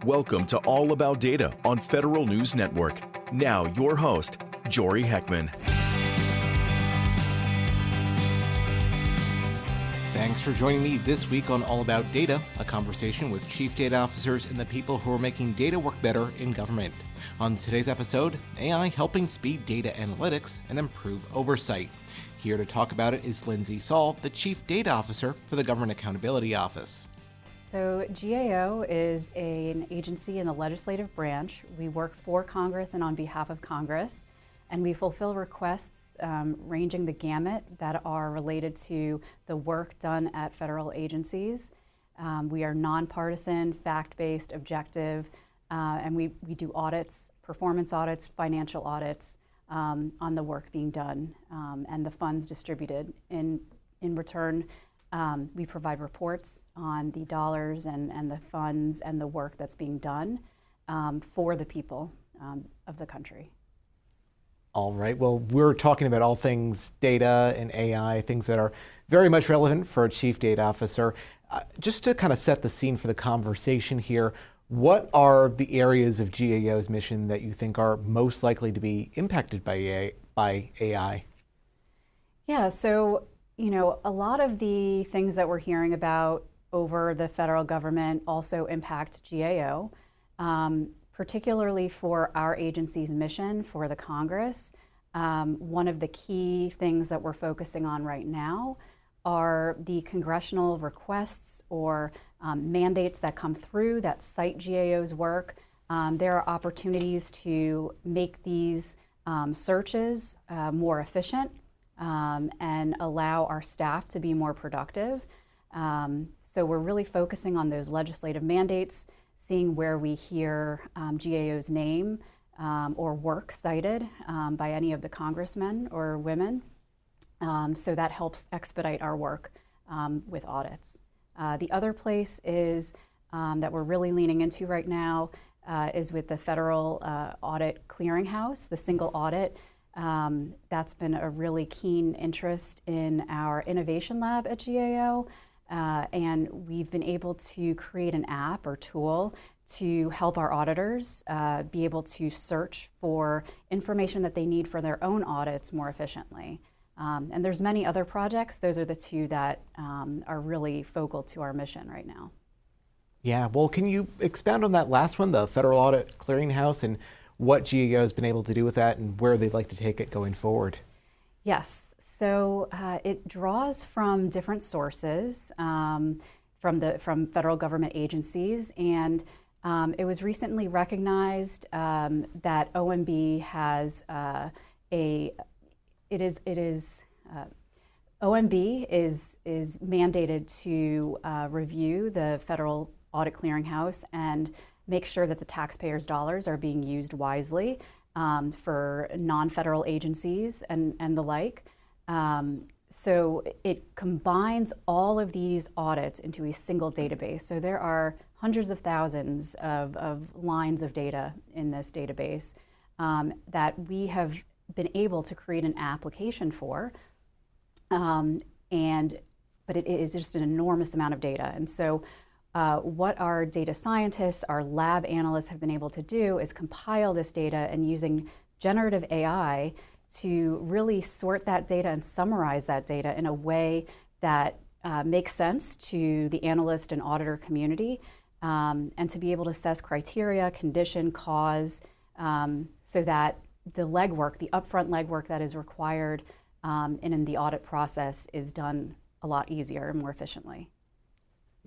Welcome to All About Data on Federal News Network. Now your host, Jory Heckman. Thanks for joining me this week on All About Data, a conversation with chief data officers and the people who are making data work better in government. On today's episode, AI helping speed data analytics and improve oversight. Here to talk about it is Lindsey, Saul, the chief data officer for the Government Accountability Office. So GAO is an agency in the legislative branch. We work for Congress and on behalf of Congress, and we fulfill requests ranging the gamut that are related to the work done at federal agencies. We are nonpartisan, fact-based, objective, and we do audits, performance audits, financial audits on the work being done and the funds distributed. In return, we provide reports on the dollars and the funds and the work that's being done for the people of the country. All right, well, we're talking about all things data and AI, things that are very much relevant for a chief data officer. Just to kind of set the scene for the conversation here, what are the areas of GAO's mission that you think are most likely to be impacted by AI? Yeah, so a lot of the things that we're hearing about over the federal government also impact GAO, particularly for our agency's mission for the Congress. One of the key things that we're focusing on right now are the congressional requests or mandates that come through that cite GAO's work. There are opportunities to make these searches more efficient and allow our staff to be more productive. So we're really focusing on those legislative mandates, seeing where we hear GAO's name or work cited by any of the congressmen or women. So that helps expedite our work with audits. The other place is that we're really leaning into right now is with the Federal Audit Clearinghouse, the single audit. That's been a really keen interest in our innovation lab at GAO. And we've been able to create an app or tool to help our auditors be able to search for information that they need for their own audits more efficiently. And there's many other projects. Those are the two that are really focal to our mission right now. Yeah, well, can you expound on that last one, the Federal Audit Clearinghouse, and what GAO has been able to do with that and where they'd like to take it going forward? Yes, so it draws from different sources from federal government agencies, and it was recently recognized that OMB has OMB is mandated to review the Federal Audit Clearinghouse and make sure that the taxpayers' dollars are being used wisely for non-federal agencies and the like. So it combines all of these audits into a single database. So there are hundreds of thousands of lines of data in this database that we have been able to create an application for. But it is just an enormous amount of data. And so what our data scientists, our lab analysts have been able to do is compile this data and using generative AI to really sort that data and summarize that data in a way that makes sense to the analyst and auditor community, and to be able to assess criteria, condition, cause, so that the legwork, the upfront legwork that is required in the audit process is done a lot easier and more efficiently.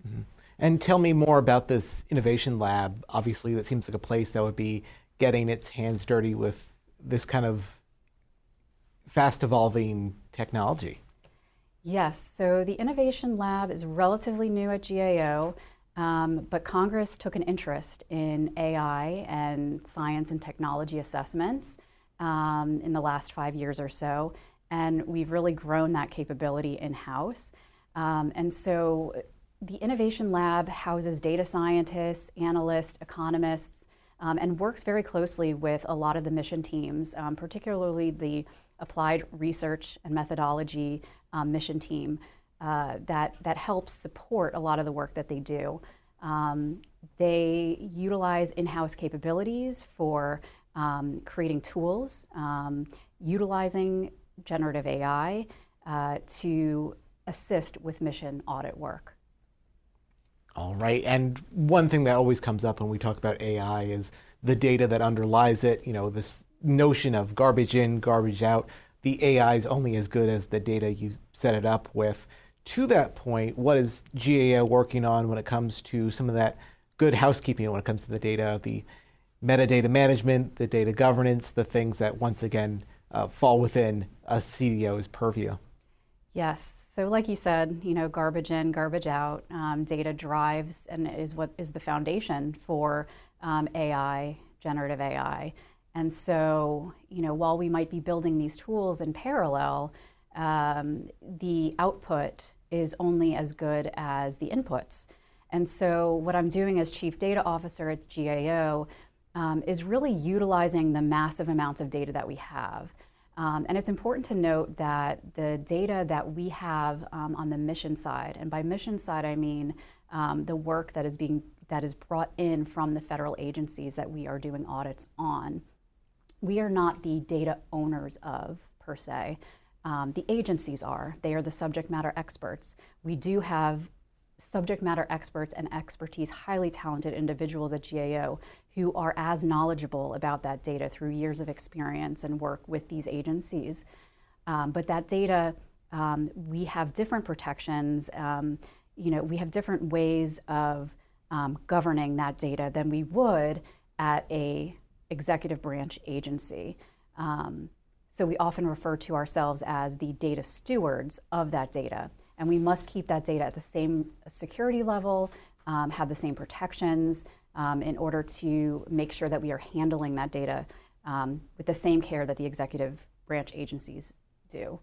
Mm-hmm. And tell me more about this innovation lab. Obviously, that seems like a place that would be getting its hands dirty with this kind of fast evolving technology. Yes, so the innovation lab is relatively new at GAO, but Congress took an interest in AI and science and technology assessments in the last 5 years or so, and we've really grown that capability in-house. And so the Innovation Lab houses data scientists, analysts, economists, and works very closely with a lot of the mission teams, particularly the Applied Research and Methodology mission team that helps support a lot of the work that they do. They utilize in-house capabilities for creating tools, utilizing generative AI to assist with mission audit work. All right, and one thing that always comes up when we talk about AI is the data that underlies it, this notion of garbage in, garbage out. The AI is only as good as the data you set it up with. To that point, what is GAO working on when it comes to some of that good housekeeping when it comes to the data, the metadata management, the data governance, the things that once again fall within a CDO's purview? Yes, so like you said, garbage in, garbage out. Data drives and is what is the foundation for AI, generative AI. And so, while we might be building these tools in parallel, the output is only as good as the inputs. And so what I'm doing as Chief Data Officer at GAO is really utilizing the massive amounts of data that we have. And it's important to note that the data that we have on the mission side, and by mission side I mean the work that is brought in from the federal agencies that we are doing audits on, we are not the data owners of, per se. The agencies are. They are the subject matter experts. We do have subject matter experts and expertise, highly talented individuals at GAO who are as knowledgeable about that data through years of experience and work with these agencies. But that data, we have different protections. We have different ways of governing that data than we would at a executive branch agency. So we often refer to ourselves as the data stewards of that data. And we must keep that data at the same security level, have the same protections in order to make sure that we are handling that data with the same care that the executive branch agencies do.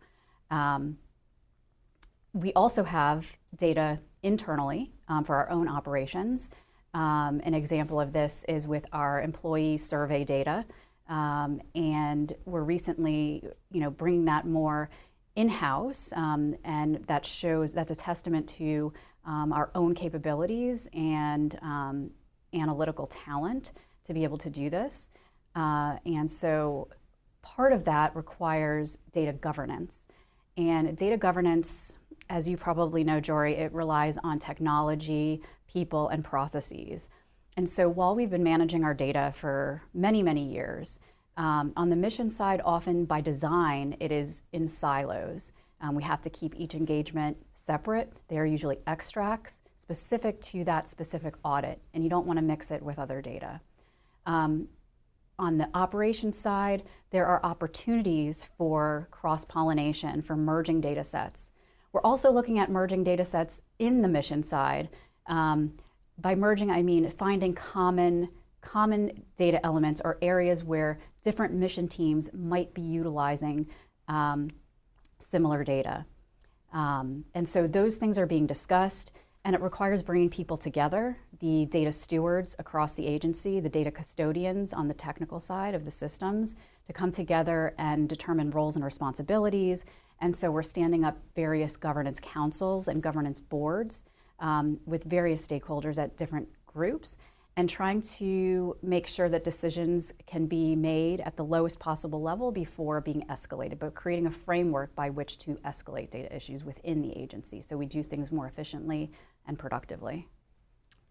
We also have data internally for our own operations. An example of this is with our employee survey data. And we're recently, bringing that more in-house, and that's a testament to our own capabilities and analytical talent to be able to do this. And so part of that requires data governance. And data governance, as you probably know, Jory, it relies on technology, people, and processes. And so while we've been managing our data for many, many years, on the mission side, often by design, it is in silos. We have to keep each engagement separate. They are usually extracts specific to that specific audit, and you don't want to mix it with other data. On the operations side, there are opportunities for cross-pollination, for merging data sets. We're also looking at merging data sets in the mission side. By merging, I mean finding common data elements or areas where different mission teams might be utilizing similar data. And so those things are being discussed, and it requires bringing people together, the data stewards across the agency, the data custodians on the technical side of the systems, to come together and determine roles and responsibilities. And so we're standing up various governance councils and governance boards with various stakeholders at different groups, and trying to make sure that decisions can be made at the lowest possible level before being escalated, but creating a framework by which to escalate data issues within the agency so we do things more efficiently and productively.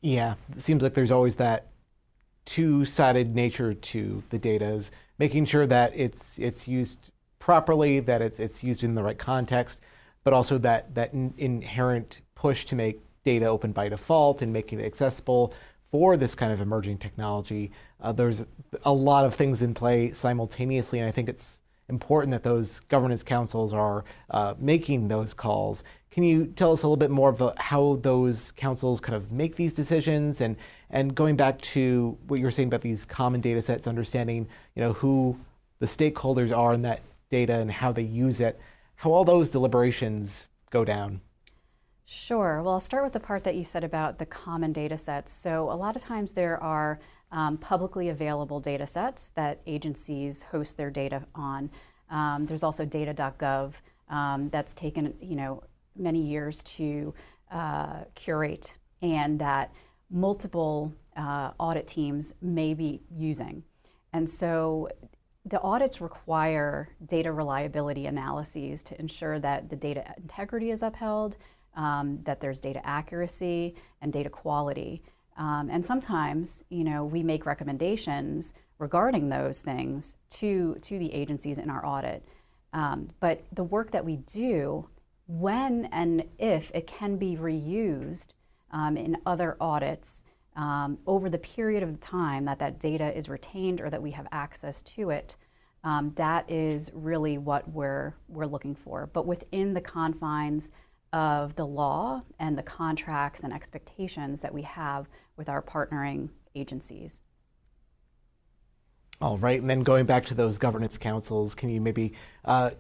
Yeah, it seems like there's always that two-sided nature to the data, is making sure that it's used properly, that it's used in the right context, but also that inherent push to make data open by default and making it accessible for this kind of emerging technology. There's a lot of things in play simultaneously, and I think it's important that those governance councils are making those calls. Can you tell us a little bit more about how those councils kind of make these decisions, and going back to what you were saying about these common data sets, understanding who the stakeholders are in that data and how they use it, how all those deliberations go down? Sure. Well, I'll start with the part that you said about the common data sets. So a lot of times there are publicly available data sets that agencies host their data on. There's also data.gov that's taken many years to curate, and that multiple audit teams may be using. And so the audits require data reliability analyses to ensure that the data integrity is upheld, that there's data accuracy and data quality. And sometimes, we make recommendations regarding those things to the agencies in our audit. But the work that we do, when and if it can be reused in other audits over the period of time that data is retained or that we have access to it, that is really what we're looking for. But within the confines of the law and the contracts and expectations that we have with our partnering agencies. All right, and then going back to those governance councils, can you maybe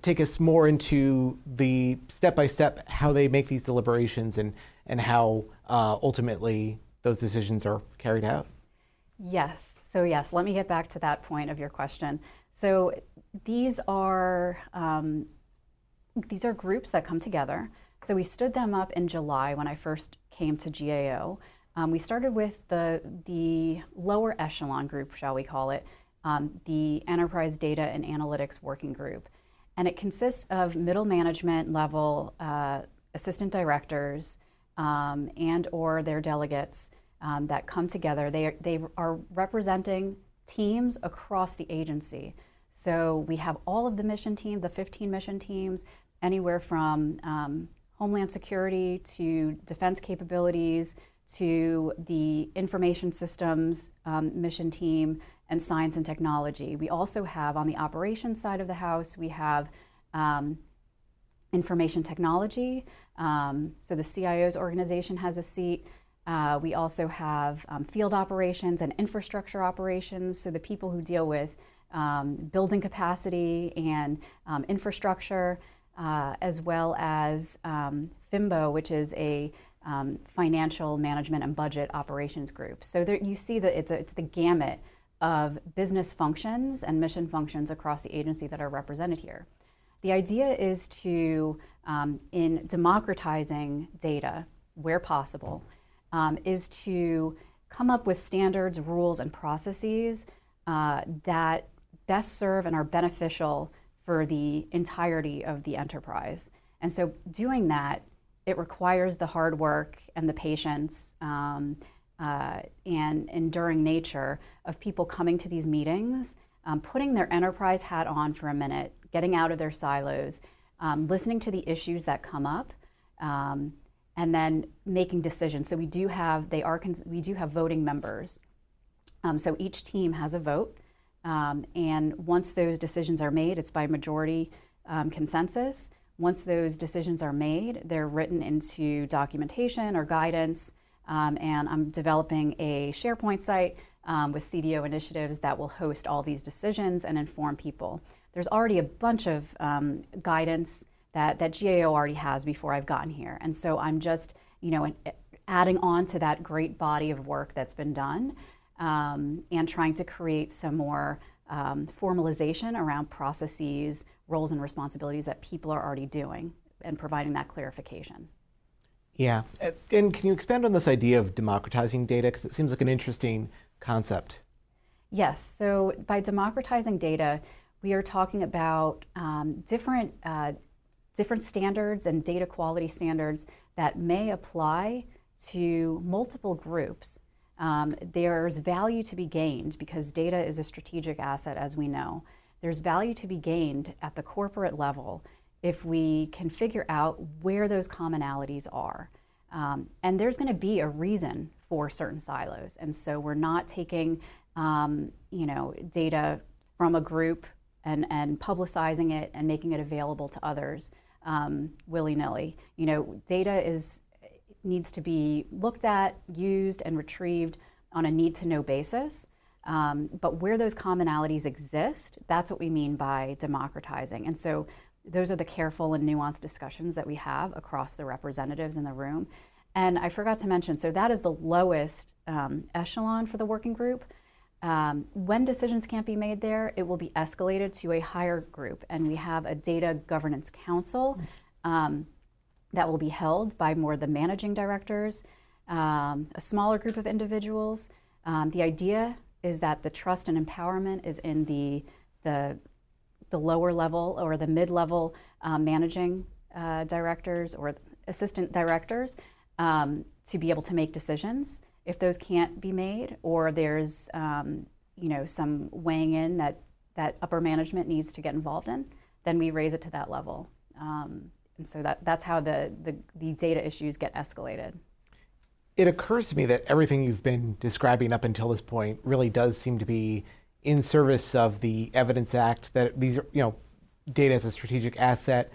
take us more into the step-by-step how they make these deliberations and how ultimately those decisions are carried out? Yes, so yes, let me get back to that point of your question. So these are groups that come together. So we stood them up in July when I first came to GAO. We started with the lower echelon group, shall we call it, the Enterprise Data and Analytics Working Group. And it consists of middle management level assistant directors and or their delegates that come together. They are representing teams across the agency. So we have all of the mission team, the 15 mission teams, anywhere from Homeland Security to defense capabilities to the information systems mission team and science and technology. We also have on the operations side of the house, we have information technology. So the CIO's organization has a seat. We also have field operations and infrastructure operations. So the people who deal with building capacity and infrastructure, as well as FIMBO, which is a financial management and budget operations group. So there, you see that it's the gamut of business functions and mission functions across the agency that are represented here. The idea is to, in democratizing data where possible, is to come up with standards, rules, and processes that best serve and are beneficial for the entirety of the enterprise. And so doing that, it requires the hard work and the patience and enduring nature of people coming to these meetings, putting their enterprise hat on for a minute, getting out of their silos, listening to the issues that come up, and then making decisions. So we do have voting members. So each team has a vote, and once those decisions are made, it's by majority consensus. Once those decisions are made, they're written into documentation or guidance, and I'm developing a SharePoint site with CDO initiatives that will host all these decisions and inform people. There's already a bunch of guidance that GAO already has before I've gotten here, and so I'm just adding on to that great body of work that's been done and trying to create some more formalization around processes, roles, and responsibilities that people are already doing and providing that clarification. Yeah, and can you expand on this idea of democratizing data? Because it seems like an interesting concept. Yes, so by democratizing data, we are talking about different standards and data quality standards that may apply to multiple groups. There's value to be gained because data is a strategic asset, as we know. There's value to be gained at the corporate level if we can figure out where those commonalities are. And there's going to be a reason for certain silos. And so we're not taking data from a group and publicizing it and making it available to others willy-nilly. Data needs to be looked at, used, and retrieved on a need-to-know basis. But where those commonalities exist, that's what we mean by democratizing. And so those are the careful and nuanced discussions that we have across the representatives in the room. And I forgot to mention, so that is the lowest echelon for the working group. When decisions can't be made there, it will be escalated to a higher group. And we have a data governance council that will be held by more the managing directors. a smaller group of individuals. The idea is that the trust and empowerment is in the lower level or the mid-level managing directors or assistant directors to be able to make decisions. If those can't be made, or there's some weighing in that upper management needs to get involved in, then we raise it to that level. And so that's how the data issues get escalated. It occurs to me that everything you've been describing up until this point really does seem to be in service of the Evidence Act, that these are, data as a strategic asset,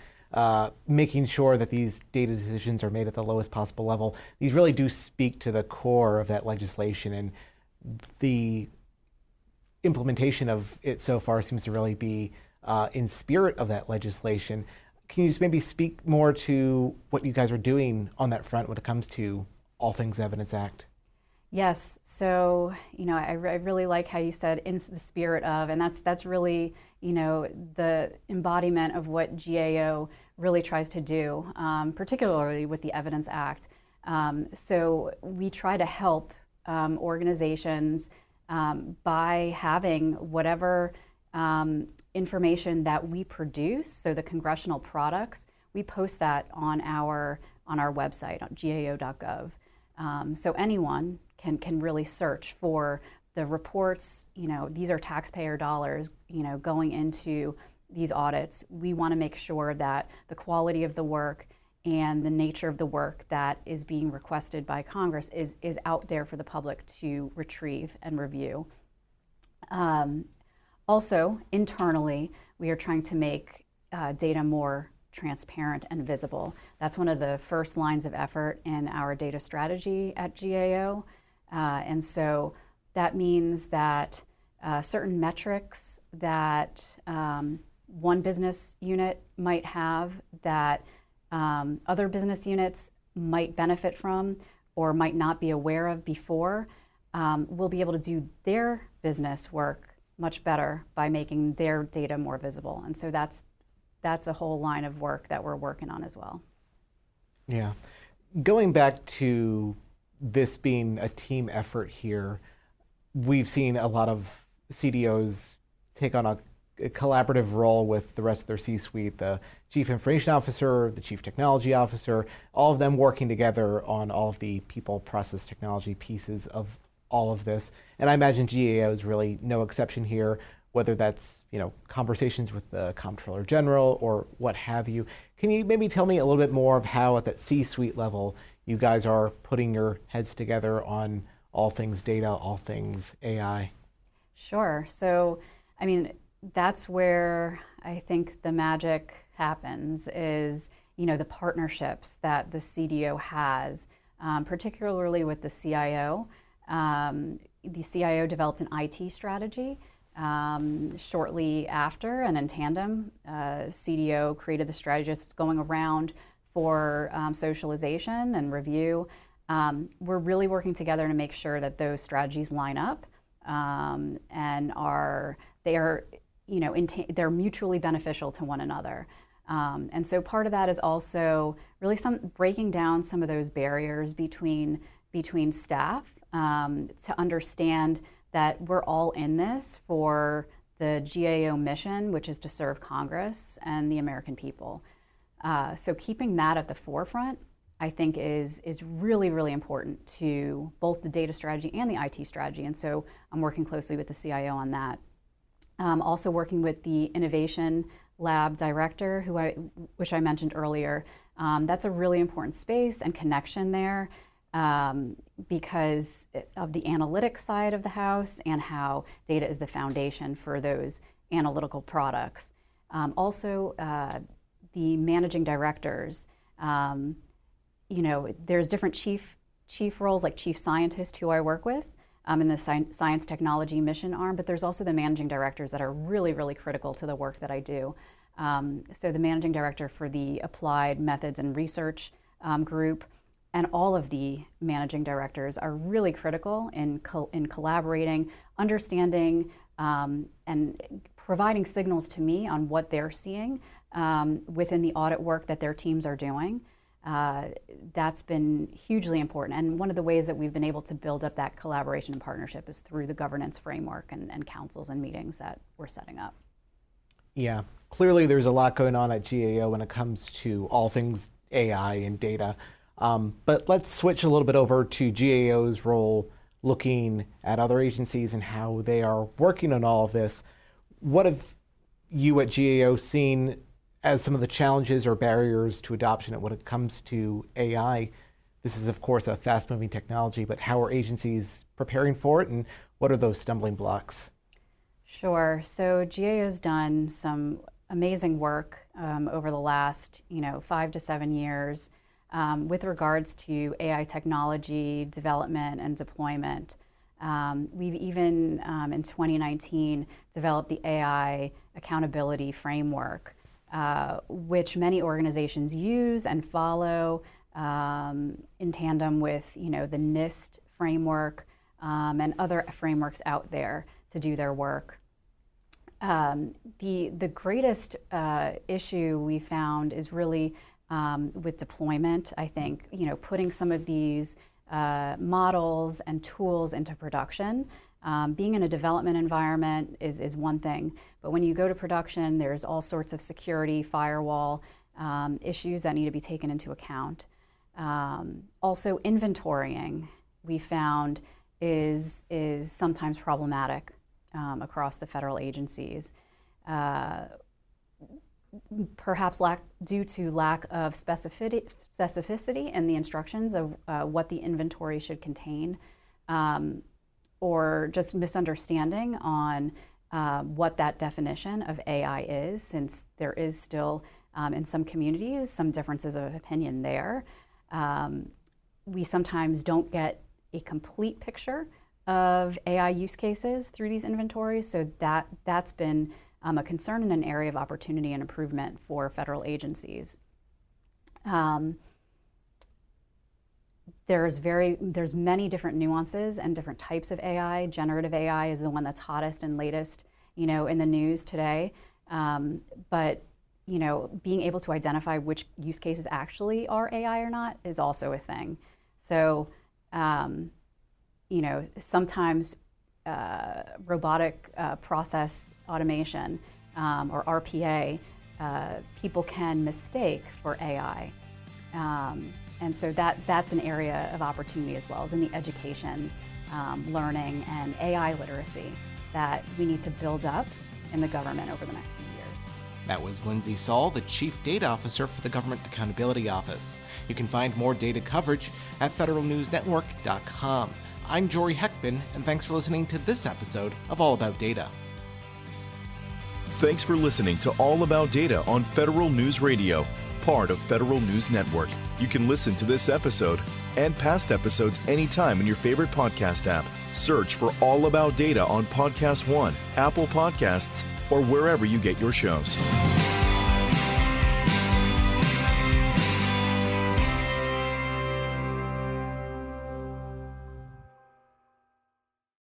making sure that these data decisions are made at the lowest possible level. These really do speak to the core of that legislation, and the implementation of it so far seems to really be in spirit of that legislation. Can you just maybe speak more to what you guys are doing on that front when it comes to all things Evidence Act? Yes, so I really like how you said in the spirit of, and that's really the embodiment of what GAO really tries to do, particularly with the Evidence Act. So we try to help organizations by having whatever information that we produce, so the congressional products, we post that on our website, on gao.gov. So anyone can really search for the reports. These are taxpayer dollars, going into these audits. We want to make sure that the quality of the work and the nature of the work that is being requested by Congress is out there for the public to retrieve and review. Also, internally, we are trying to make data more transparent and visible. That's one of the first lines of effort in our data strategy at GAO. And so that means that certain metrics that one business unit might have that other business units might benefit from or might not be aware of before, will be able to do their business work much better by making their data more visible. And so that's a whole line of work that we're working on as well. Yeah. Going back to this being a team effort here, we've seen a lot of CDOs take on a collaborative role with the rest of their C-suite, the Chief Information Officer, the Chief Technology Officer, all of them working together on all of the people, process, technology pieces of all of this. And I imagine GAO is really no exception here, whether that's conversations with the Comptroller General or what have you. Can you maybe tell me a little bit more of how at that C-suite level you guys are putting your heads together on all things data, all things AI? Sure. So, that's where I think the magic happens is, the partnerships that the CDO has, particularly with the CIO. The CIO developed an IT strategy shortly after, and in tandem, CDO created the strategists going around for socialization and review. We're really working together to make sure that those strategies line up and they're mutually beneficial to one another. And so part of that is also really breaking down some of those barriers between staff to understand that we're all in this for the GAO mission, which is to serve Congress and the American people. So keeping that at the forefront, I think, is really, really important to both the data strategy and the IT strategy. And so I'm working closely with the CIO on that. Also working with the Innovation Lab Director, which I mentioned earlier. That's a really important space and connection there because of the analytics side of the house and how data is the foundation for those analytical products. Also, the managing directors. There's different chief roles, like chief scientist, who I work with in the science technology mission arm, but there's also the managing directors that are really, really critical to the work that I do. So the managing director for the applied methods and research group, and all of the managing directors are really critical in collaborating, understanding, and providing signals to me on what they're seeing within the audit work that their teams are doing. That's been hugely important. And one of the ways that we've been able to build up that collaboration and partnership is through the governance framework and councils and meetings that we're setting up. Yeah, clearly there's a lot going on at GAO when it comes to all things AI and data. But let's switch a little bit over to GAO's role looking at other agencies and how they are working on all of this. What have you at GAO seen as some of the challenges or barriers to adoption when it comes to AI? This is, of course, a fast-moving technology, but how are agencies preparing for it, and what are those stumbling blocks? Sure. So GAO's done some amazing work over the last 5 to 7 years with regards to AI technology development and deployment. We've even in 2019 developed the AI accountability framework, which many organizations use and follow in tandem with the NIST framework and other frameworks out there to do their work. The greatest issue we found is really with deployment. I think putting some of these models and tools into production. Being in a development environment is one thing, but when you go to production, there's all sorts of security, firewall issues that need to be taken into account. Also, inventorying, we found, is sometimes problematic across the federal agencies. Perhaps due to lack of specificity in the instructions of what the inventory should contain, or just misunderstanding on what that definition of AI is, since there is still, in some communities, some differences of opinion there. We sometimes don't get a complete picture of AI use cases through these inventories, so that's been a concern and an area of opportunity and improvement for federal agencies. There's many different nuances and different types of AI. Generative AI is the one that's hottest and latest, in the news today. But being able to identify which use cases actually are AI or not is also a thing. So, sometimes robotic process automation, or RPA, people can mistake for AI. And so that's an area of opportunity as well as in the education, learning, and AI literacy that we need to build up in the government over the next few years. That was Lindsey Saul, the Chief Data Officer for the Government Accountability Office. You can find more data coverage at federalnewsnetwork.com. I'm Jory Heckman, and thanks for listening to this episode of All About Data. Thanks for listening to All About Data on Federal News Radio, part of Federal News Network. You can listen to this episode and past episodes anytime in your favorite podcast app. Search for All About Data on Podcast One, Apple Podcasts, or wherever you get your shows.